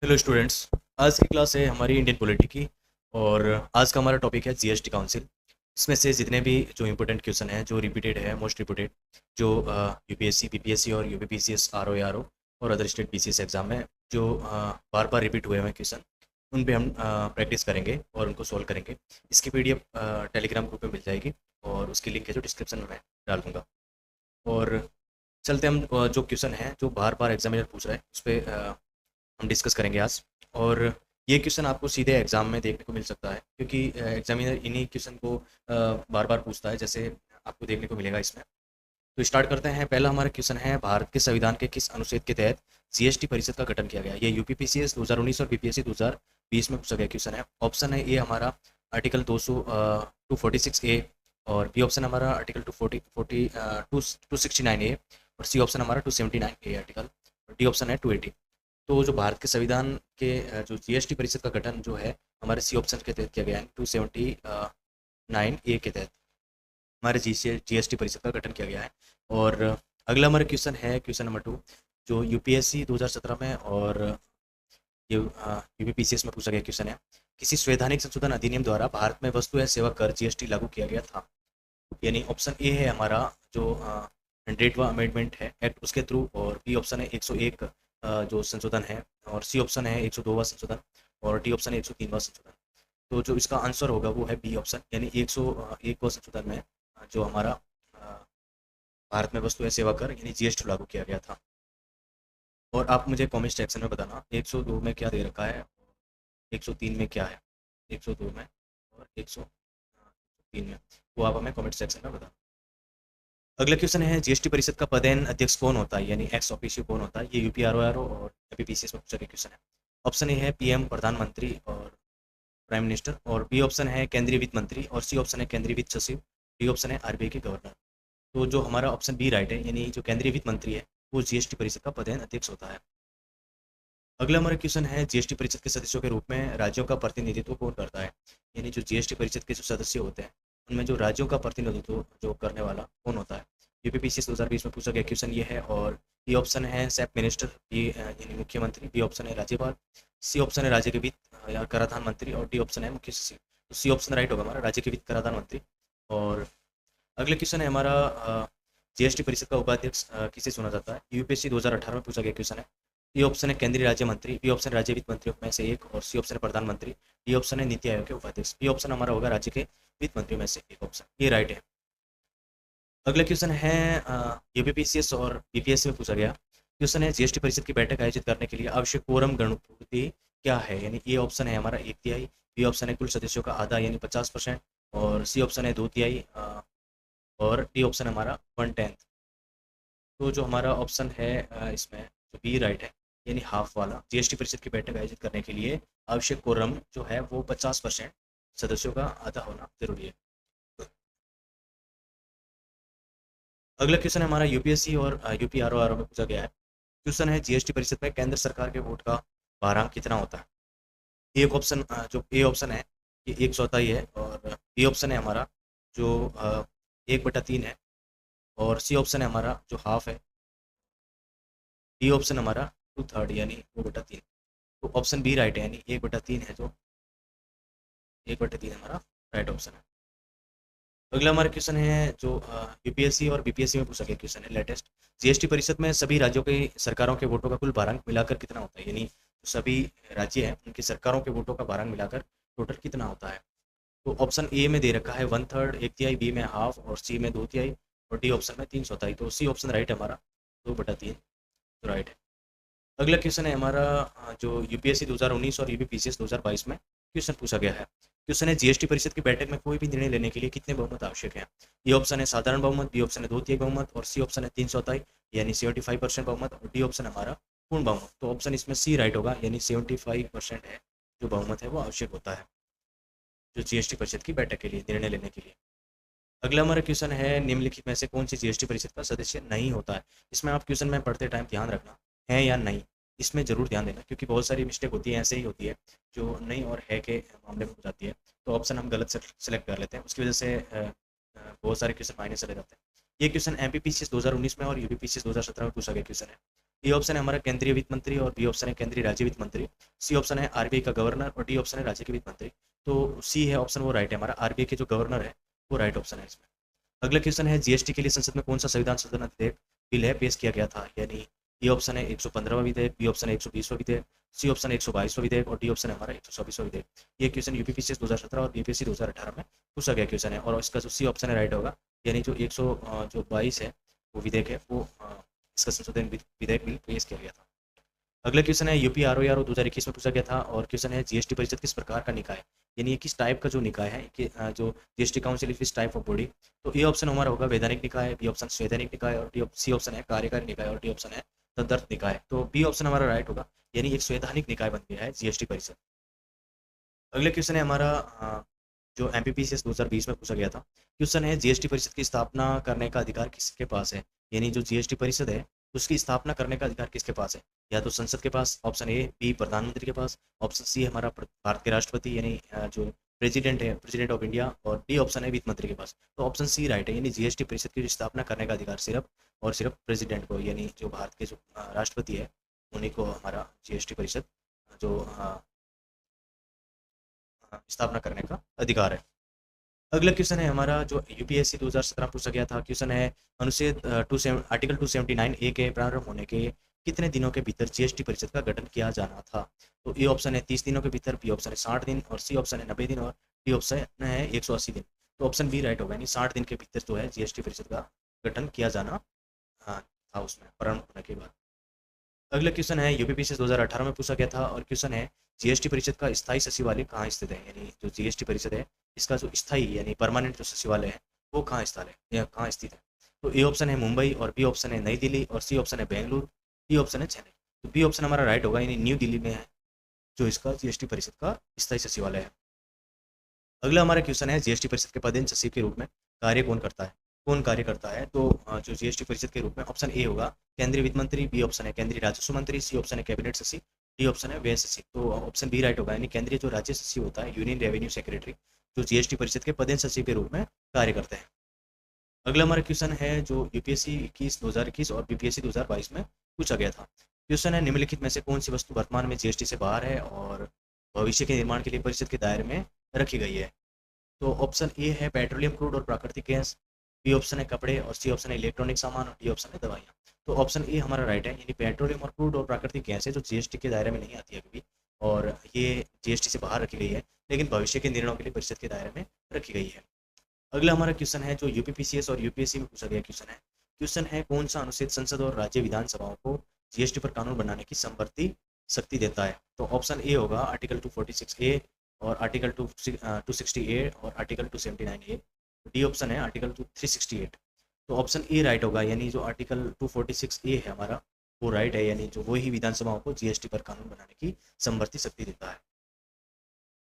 Hello students. आज की class है हमारी इंडियन पॉलिटी की। और आज का हमारा टॉपिक है जीएसटी काउंसिल। इसमें से जितने भी जो इम्पोर्टेंट क्वेश्चन हैं, जो रिपीटेड है, मोस्ट रिपीटेड, जो यूपीएससी पीपीएससी और यूपीपीसीएस आरओ और अदर स्टेट पीसीएस एग्जाम में जो बार बार रिपीट हुए हैं क्वेश्चन, उन पे हम प्रैक्टिस करेंगे और उनको सॉल्व करेंगे। इसकी पीडीएफ टेलीग्राम ग्रुप में मिल जाएगी और उसकी लिंक है जो डिस्क्रिप्शन में मैं डाल दूँगा। और चलते हम जो क्वेश्चन है जो बार बार एग्जामिनर पूछ रहा है उस पर हम डिस्कस करेंगे आज। और ये क्वेश्चन आपको सीधे एग्जाम में देखने को मिल सकता है, क्योंकि एग्जामिनर इन्हीं क्वेश्चन को बार बार पूछता है, जैसे आपको देखने को मिलेगा इसमें। तो स्टार्ट करते हैं। पहला हमारा क्वेश्चन है, भारत के संविधान के किस अनुच्छेद के तहत जीएसटी परिषद का गठन किया गया? ये यूपीपीसीएस 2019 और बीपीएससी 2020 में पूछा गया क्वेश्चन है। ऑप्शन है ए हमारा आर्टिकल 246A, और बी ऑप्शन हमारा आर्टिकल 269A, और सी ऑप्शन हमारा 279A आर्टिकल, और डी ऑप्शन है 280। तो जो भारत के संविधान के जो जीएसटी परिषद का गठन जो है हमारे सी ऑप्शन के तहत किया गया है, 279A के तहत हमारे जीएसटी परिषद का गठन किया गया है। और अगला हमारा क्वेश्चन है क्वेश्चन नंबर 2, जो यूपीएससी 2017 में और ये यूपीपीसीएस में पूछा गया क्वेश्चन है। किसी संवैधानिक संशोधन अधिनियम द्वारा भारत में वस्तु या सेवा कर जीएसटी लागू किया गया था? यानी ऑप्शन ए है हमारा जो 100वां अमेंडमेंट है एक्ट, उसके थ्रू, और बी ऑप्शन है 101 जो संशोधन है, और सी ऑप्शन है 102वां संशोधन, और डी ऑप्शन है 103वां संशोधन। तो जो इसका आंसर होगा वो है बी ऑप्शन, यानी 101वां संशोधन में जो हमारा भारत में वस्तु या सेवा कर यानी जीएसटी लागू किया गया था। और आप मुझे कमेंट सेक्शन में बताना 102 में क्या दे रखा है, 103 में क्या है, 102 में और 103 में, वो आप हमें कमेंट सेक्शन में बताना। अगला क्वेश्चन है, जीएसटी परिषद का पदेन अध्यक्ष कौन होता है, यानी एक्स ऑफिशियो कौन होता है? ये यूपीआरओ और एपीपीसीएस में पूछा गया क्वेश्चन है। ऑप्शन ए है पीएम प्रधानमंत्री और प्राइम मिनिस्टर, और बी ऑप्शन है केंद्रीय वित्त मंत्री, और सी ऑप्शन है केंद्रीय वित्त सचिव, डी ऑप्शन है आरबीआई के गवर्नर। तो जो हमारा ऑप्शन बी राइट है, यानी जो केंद्रीय वित्त मंत्री है वो जीएसटी परिषद का पदेन अध्यक्ष होता है। अगला हमारा क्वेश्चन है, जीएसटी परिषद के सदस्यों के रूप में राज्यों का प्रतिनिधित्व कौन करता है? यानी जो जीएसटी परिषद के जो सदस्य होते हैं उनमें जो राज्यों का प्रतिनिधित्व जो करने वाला कौन होता है? यूपीपीसी 2020 में पूछा गया क्वेश्चन ये है। और ये ऑप्शन है सेफ मिनिस्टर, बी यानी मुख्यमंत्री, बी ऑप्शन है राज्यपाल, सी ऑप्शन है राज्य के वित्त या कराधान मंत्री, और डी ऑप्शन है मुख्य सचिव। तो सी ऑप्शन राइट होगा हमारा, राज्य के वित्त कराधान मंत्री। और अगला क्वेश्चन है हमारा, जीएसटी परिषद का उपाध्यक्ष किसे चुना जाता है? यूपीएससी 2018 में पूछा गया क्वेश्चन है। ए ऑप्शन है केंद्रीय राज्य मंत्री, बी ऑप्शन राज्य वित्त मंत्रियों में से एक, और सी ऑप्शन है प्रधानमंत्री, डी ऑप्शन है नीति आयोग के उपाध्यक्ष। बी ऑप्शन हमारा होगा राज्य के वित्त मंत्रियों में से एक ऑप्शन, ये राइट है। अगला क्वेश्चन है, यूपीपीसीएस और बीपीएससी में पूछा गया क्वेश्चन है, जीएसटी परिषद की बैठक आयोजित करने के लिए आवश्यक कोरम गणपूर्ति क्या है? यानी ए ऑप्शन है हमारा 1/3, बी ऑप्शन है कुल सदस्यों का आधा यानी 50%, और सी ऑप्शन है 2/3, और डी ऑप्शन हमारा 1/10। तो जो हमारा ऑप्शन है इसमें जो बी राइट है, यानी हाफ वाला, जीएसटी परिषद की बैठक आयोजित करने के लिए आवश्यक कोरम जो है वो 50% सदस्यों का आधा होना जरूरी है। अगला क्वेश्चन है हमारा, यूपीएससी और यूपीआरओ में पूछा गया है क्वेश्चन है, जीएसटी परिषद में केंद्र सरकार के वोट का भारांक कितना होता है? एक ऑप्शन जो ए ऑप्शन है ये 1/4 है, और बी ऑप्शन है हमारा जो 1/3 है, और सी ऑप्शन है हमारा जो हाफ है, डी ऑप्शन हमारा 2/3 यानी 2/3। तो ऑप्शन बी राइट है, यानी 1/3 है, जो 1/3 हमारा राइट ऑप्शन है। अगला हमारा क्वेश्चन है जो यूपीएससी और बीपीएससी में पूछा गया क्वेश्चन है लेटेस्ट, जीएसटी परिषद में सभी राज्यों की सरकारों के वोटों का कुल भारांक मिलाकर कितना होता है? यानी सभी राज्य हैं उनकी सरकारों के वोटों का भारांक मिलाकर टोटल कितना होता है? तो ऑप्शन ए में दे रखा है 1/3 1/3, बी में हाफ, और सी में 2/3, और डी ऑप्शन में 3/4। तो सी ऑप्शन राइट है हमारा, 2/3 तो राइट है। अगला क्वेश्चन है हमारा, जो यूपीएससी 2019 और यूपीपीसीएस 2022 में क्वेश्चन पूछा गया है क्वेश्चन है, जीएसटी परिषद की बैठक में कोई भी निर्णय लेने के लिए कितने बहुमत आवश्यक है? ये ऑप्शन है साधारण बहुमत, बी ऑप्शन है 2/3 बहुमत, और सी ऑप्शन है 3/4 यानी 75% बहुमत, और डी ऑप्शन हमारा पूर्ण बहुमत। तो ऑप्शन इसमें सी राइट होगा, यानी 75% है जो बहुमत है वो आवश्यक होता है जो जीएसटी परिषद की बैठक के लिए निर्णय लेने के लिए। अगला हमारा क्वेश्चन है, निम्नलिखित में से कौन सी जीएसटी परिषद का सदस्य नहीं होता है? इसमें आप क्वेश्चन में पढ़ते टाइम ध्यान रखना है या नहीं, इसमें जरूर ध्यान देना, क्योंकि बहुत सारी मिस्टेक होती है, ऐसे ही होती है जो नहीं और है के मामले में हो जाती है। तो ऑप्शन हम गलत सेलेक्ट कर लेते हैं, उसकी वजह से बहुत सारे क्वेश्चन मायने चले जाते हैं। ये क्वेश्चन एमपीपीसीएस 2019 में और यूपीपीसीएस 2017 में पूछा गया क्वेश्चन है। ए ऑप्शन है हमारा केंद्रीय वित्त मंत्री और बी ऑप्शन है केंद्रीय राज्य वित्त मंत्री। सी ऑप्शन है आरबीआई का गवर्नर और डी ऑप्शन है राज्य के वित्त मंत्री। तो सी है ऑप्शन वो राइट है हमारा, आरबीआई के जो गवर्नर है वो राइट ऑप्शन है इसमें। अगला क्वेश्चन है जीएसटी के लिए संसद में कौन सा संविधान संशोधन विधेयक बिल है पेश किया गया था, यानी ए ऑप्शन है 115वां विधेयक, बी ऑप्शन है 120वां विधेयक, सी ऑप्शन है 122वां विधेयक और डी ऑप्शन है हमारा 124वां विधेयक। ये क्वेश्चन यूपीपीसीएस 2017 और बीपीएससी 2018 में पूछा गया क्वेश्चन है और इसका जो सी ऑप्शन है राइट होगा, यानी जो 122 है वो विधेयक है वो इसका संशोधन विधेयक बिल पेश किया गया था। अगला क्वेश्चन है यूपी आरओआर 2021 में पूछा गया था और क्वेश्चन है जीएसटी परिषद किस प्रकार का निकाय है, यानी ये किस टाइप का जो निकाय है कि जो जीएसटी काउंसिल किस टाइप ऑफ बॉडी। तो ए ऑप्शन हमारा होगा वैधानिक निकाय, बी ऑप्शन संवैधानिक निकाय और डी सी ऑप्शन है कार्यकारी निकाय और डी ऑप्शन है तदर्थ निकाय। तो बी ऑप्शन हमारा राइट होगा, यानी एक संवैधानिक निकाय बन गया है जीएसटी परिषद। अगला क्वेश्चन है हमारा जो एमपीपीसीएस 2020 में पूछा गया था, क्वेश्चन है जीएसटी परिषद की स्थापना करने का अधिकार किसके पास है, यानी जो जीएसटी परिषद है उसकी स्थापना करने का अधिकार किसके पास है, या तो संसद के पास, ऑप्शन ए, बी प्रधानमंत्री के पास, ऑप्शन सी हमारा भारत के राष्ट्रपति यानी जो प्रेसिडेंट है, प्रेसिडेंट ऑफ इंडिया, और डी ऑप्शन है वित्त मंत्री के पास। तो ऑप्शन सी राइट है, यानी जीएसटी परिषद की स्थापना करने का अधिकार सिर्फ और सिर्फ प्रेसिडेंट को, यानी जो भारत के जो राष्ट्रपति है उन्हीं को हमारा जीएसटी परिषद जो स्थापना करने का अधिकार है। अगला क्वेश्चन है हमारा जो यूपीएससी 2017 पूछा गया था, क्वेश्चन है अनुच्छेद आर्टिकल 279 ए के प्रारंभ होने के कितने दिनों के भीतर जीएसटी परिषद का गठन किया जाना था। तो ए ऑप्शन है 30 दिनों के भीतर, बी ऑप्शन है 60 दिन और सी ऑप्शन है 90 दिन और डी ऑप्शन है 180 दिन। तो ऑप्शन बी राइट होगा, यानी 60 दिन के भीतर जो है जीएसटी परिषद का गठन किया जाना था उसमें प्रारंभ होने के बाद। अगला क्वेश्चन है यूपीपीसीएस 2018 में पूछा गया था और क्वेश्चन है जीएसटी परिषद का स्थायी सचिवालय कहाँ स्थित है, यानी जो जीएसटी परिषद है इसका जो स्थायी यानी परमानेंट जो सचिवालय है वो कहाँ स्थल है या कहाँ स्थित है। तो ए ऑप्शन है मुंबई और बी ऑप्शन है नई दिल्ली और सी ऑप्शन है बेंगलुरु, डी ऑप्शन है चेन्नई। तो बी ऑप्शन हमारा राइट होगा, यानी न्यू दिल्ली में है जो इसका जीएसटी परिषद का स्थायी सचिवालय है। अगला हमारा क्वेश्चन है जीएसटी परिषद के पदेन सचिव के रूप में कार्य कौन कार्य करता है। तो जो जीएसटी परिषद के रूप में ऑप्शन ए होगा केंद्रीय वित्त मंत्री, बी ऑप्शन है केंद्रीय राजस्व मंत्री, सी ऑप्शन है कैबिनेट सचिव, डी ऑप्शन है व्यय सचिव। तो ऑप्शन बी राइट होगा, यानी केंद्रीय जो राज्य सचिव होता है यूनियन रेवेन्यू सेक्रेटरी जो जीएसटी परिषद के पदेन सचिव के रूप में कार्य करते हैं। अगला हमारा क्वेश्चन है जो यूपीएससी 2021 और बीपीएससी 2022 में पूछा गया था, क्वेश्चन है निम्नलिखित में से कौन सी वस्तु वर्तमान में जीएसटी से बाहर है और भविष्य के निर्माण के लिए परिषद के दायरे में रखी गई है। तो ऑप्शन ए है पेट्रोलियम क्रूड और प्राकृतिक गैस, बी ऑप्शन है कपड़े और सी ऑप्शन है इलेक्ट्रॉनिक सामान और डी ऑप्शन है दवाइयाँ। तो ऑप्शन ए हमारा राइट है, यानी पेट्रोलियम और क्रूड और प्राकृतिक गैस है जो जीएसटी के दायरे में नहीं आती है अभी भी और ये जीएसटी से बाहर रखी गई है, लेकिन भविष्य के निर्णयों के लिए परिषद के दायरे में रखी गई है। अगला हमारा क्वेश्चन है जो यूपीपीसीएस और यूपीएससी में पूछा गया क्वेश्चन है कौन सा अनुच्छेद संसद और राज्य विधानसभाओं को जीएसटी पर कानून बनाने की समवर्ती शक्ति देता है। तो ऑप्शन ए होगा आर्टिकल 246 ए और आर्टिकल 268 और आर्टिकल 279 ए। डी ऑप्शन है आर्टिकल 368। तो ऑप्शन ए राइट होगा, यानी जो आर्टिकल 246 ए है हमारा वो राइट है, यानी जो वही विधानसभाओं को जीएसटी पर कानून बनाने की समवर्ती शक्ति देता है।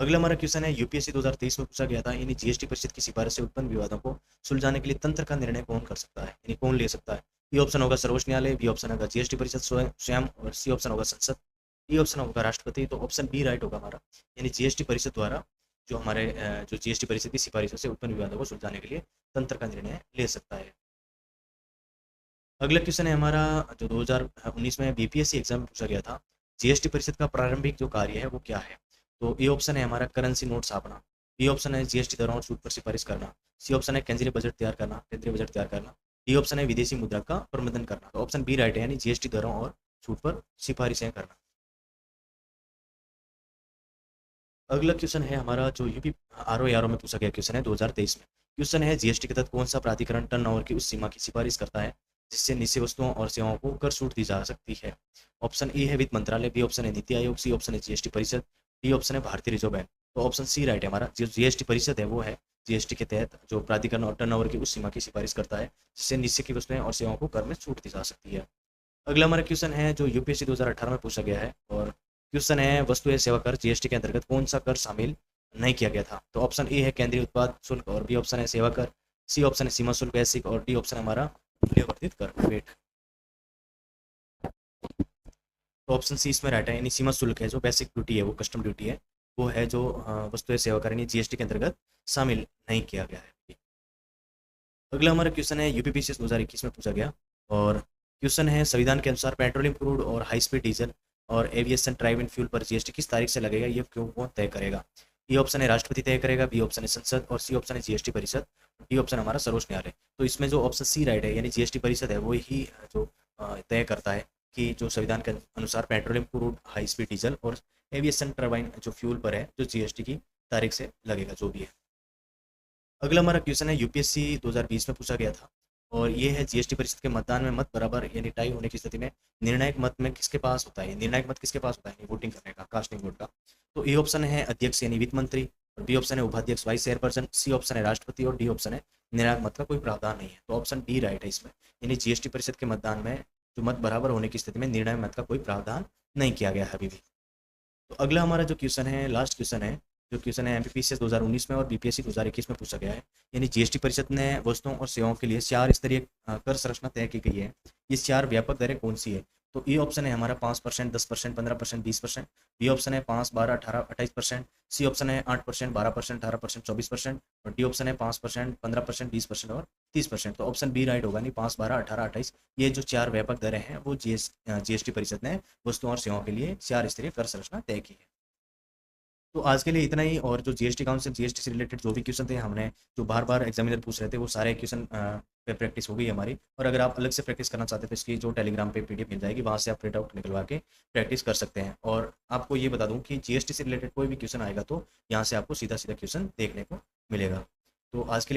अगला हमारा क्वेश्चन है यूपीएससी 2023 में पूछा गया था, यानी जीएसटी परिषद की सिफारिश से उत्पन्न विवादों को सुलझाने के लिए तंत्र का निर्णय कौन कर सकता है, यानी कौन ले सकता है। ये ऑप्शन होगा सर्वोच्च न्यायालय, बी ऑप्शन होगा जीएसटी परिषद स्वयं और सी ऑप्शन होगा संसद, डी ऑप्शन होगा राष्ट्रपति। तो ऑप्शन बी राइट होगा हमारा, यानी जीएसटी परिषद द्वारा जो हमारे जो जीएसटी परिषद की सिफारिशों से उत्पन्न विवादों को सुलझाने के लिए तंत्र का निर्णय ले सकता है। अगला क्वेश्चन है हमारा जो 2019 में बीपीएससी एग्जाम में पूछा गया था, जीएसटी परिषद का प्रारंभिक जो कार्य है वो क्या है। तो ए ऑप्शन है हमारा करेंसी नोट छापना, बी ऑप्शन है जीएसटी दरों और छूट पर सिफारिश करना, सी ऑप्शन है केंद्रीय बजट तैयार करना, डी ऑप्शन है विदेशी मुद्रा का प्रबंधन करना। तो ऑप्शन बी राइट है, यानी जीएसटी दरों और छूट पर सिफारिशें करना। अगला क्वेश्चन है हमारा जो यूपी आरओ में पूछा गया क्वेश्चन है 2023 में, क्वेश्चन है जीएसटी के तहत कौन सा प्राधिकरण टर्नओवर की उस सीमा की सिफारिश करता है जिससे निश्चित वस्तुओं और सेवाओं को कर छूट दी जा सकती है। ऑप्शन ए है वित्त मंत्रालय, बी ऑप्शन है नीति आयोग, सी ऑप्शन है जीएसटी परिषद, डी ऑप्शन है भारतीय रिजर्व बैंक। तो ऑप्शन सी राइट है हमारा, जो जीएसटी परिषद है वो है जीएसटी के तहत जो प्राधिकरण और टर्नओवर की उस सीमा की सिफारिश करता है जिससे निश्चित की वस्तुएं और सेवाओं को कर में छूट दी जा सकती है। अगला हमारा क्वेश्चन है जो यूपीएससी 2018 में पूछा गया है और क्वेश्चन है वस्तु एवं सेवा कर जीएसटी के अंतर्गत कौन सा कर शामिल नहीं किया गया था। तो ऑप्शन ए है केंद्रीय उत्पाद शुल्क और बी ऑप्शन है सेवा कर, सी ऑप्शन है सीमा शुल्क बेसिक और डी ऑप्शन हमारा मूल्यवर्धित कर वेट। तो ऑप्शन सी इसमें राइट है, यानी सीमा शुल्क है जो बेसिक ड्यूटी है वो कस्टम ड्यूटी है वो है जो वस्तु एवं सेवा कर जीएसटी के अंतर्गत शामिल नहीं किया गया है। अगला हमारा क्वेश्चन है यूपीपीसीएस 2021 में पूछा गया और क्वेश्चन है संविधान के अनुसार पेट्रोलियम क्रूड और हाई स्पीड डीजल और एविएशन ड्राइव इन फ्यूल पर जीएसटी किस तारीख से लगेगा, ये क्यों कौन तय करेगा। ए ऑप्शन है राष्ट्रपति तय करेगा, बी ऑप्शन है संसद, और सी ऑप्शन है जीएसटी परिषद, डी ऑप्शन हमारा सर्वोच्च न्यायालय। तो इसमें जो ऑप्शन सी राइट है, यानी जीएसटी परिषद है वो ही जो तय करता है कि जो संविधान के अनुसार petroleum crude high speed diesel और एविएशन टर्बाइन जो फ्यूल पर है जो जीएसटी की तारीख से लगेगा जो भी है। अगला हमारा क्वेश्चन है यूपीएससी 2020 में पूछा गया था और ये है जीएसटी परिषद के मतदान में मत बराबर यानी टाई होने की स्थिति में निर्णायक मत में किसके पास होता है, निर्णायक मत किसके पास होता है वोटिंग करने का, कास्टिंग वोट का। तो ए ऑप्शन है अध्यक्ष यानी वित्त मंत्री, और बी ऑप्शन है उपाध्यक्ष वाइस चेयरपर्सन, सी ऑप्शन है राष्ट्रपति, और डी ऑप्शन है निर्णायक मत का कोई प्रावधान नहीं है। तो ऑप्शन डी राइट है इसमें, यानी जीएसटी परिषद के मतदान में जो मत बराबर होने की स्थिति में निर्णायक मत का कोई प्रावधान नहीं किया गया है अभी भी। तो अगला हमारा जो क्वेश्चन है लास्ट क्वेश्चन है, जो क्वेश्चन है एमपीपीएससी 2019 में और बीपीएससी 2021 में पूछा गया है। यानी जीएसटी परिषद ने वस्तुओं और सेवाओं के लिए 4 स्तरीय कर संरचना तय की गई है। ये 4 व्यापक दरें कौन सी है। तो ए ऑप्शन है हमारा 5%, 10%, 15%, 20%। बी ऑप्शन है 5, 12, 18, 28%। सी ऑप्शन है 8%, 12%, 18%, 24%। और डी ऑप्शन है 5%, 15%, 20% और 30%। तो ऑप्शन बी राइट होगा, नहीं 5, 12, 18, 28 ये जो 4 व्यापक दरें हैं वो जीएसटी परिषद ने वस्तुओं और सेवाओं के लिए 4 स्तरीय कर संरचना तय की है। तो आज के लिए इतना ही। और जो जीएसटी काउंसिल जीएसटी से रिलेटेड जो भी क्वेश्चन थे हमने जो बार बार एग्जामिनर पूछ रहे थे वो सारे क्वेश्चन पे प्रैक्टिस हो गई हमारी। और अगर आप अलग से प्रैक्टिस करना चाहते हैं तो इसकी जो टेलीग्राम पे पीडीएफ मिल जाएगी, वहाँ से आप प्रिंट आउट निकलवा के प्रैक्टिस कर सकते हैं। और आपको ये बता दूं कि जीएसटी से रिलेटेड कोई भी क्वेश्चन आएगा तो यहाँ से आपको सीधा सीधा क्वेश्चन देखने को मिलेगा। तो आज के लिए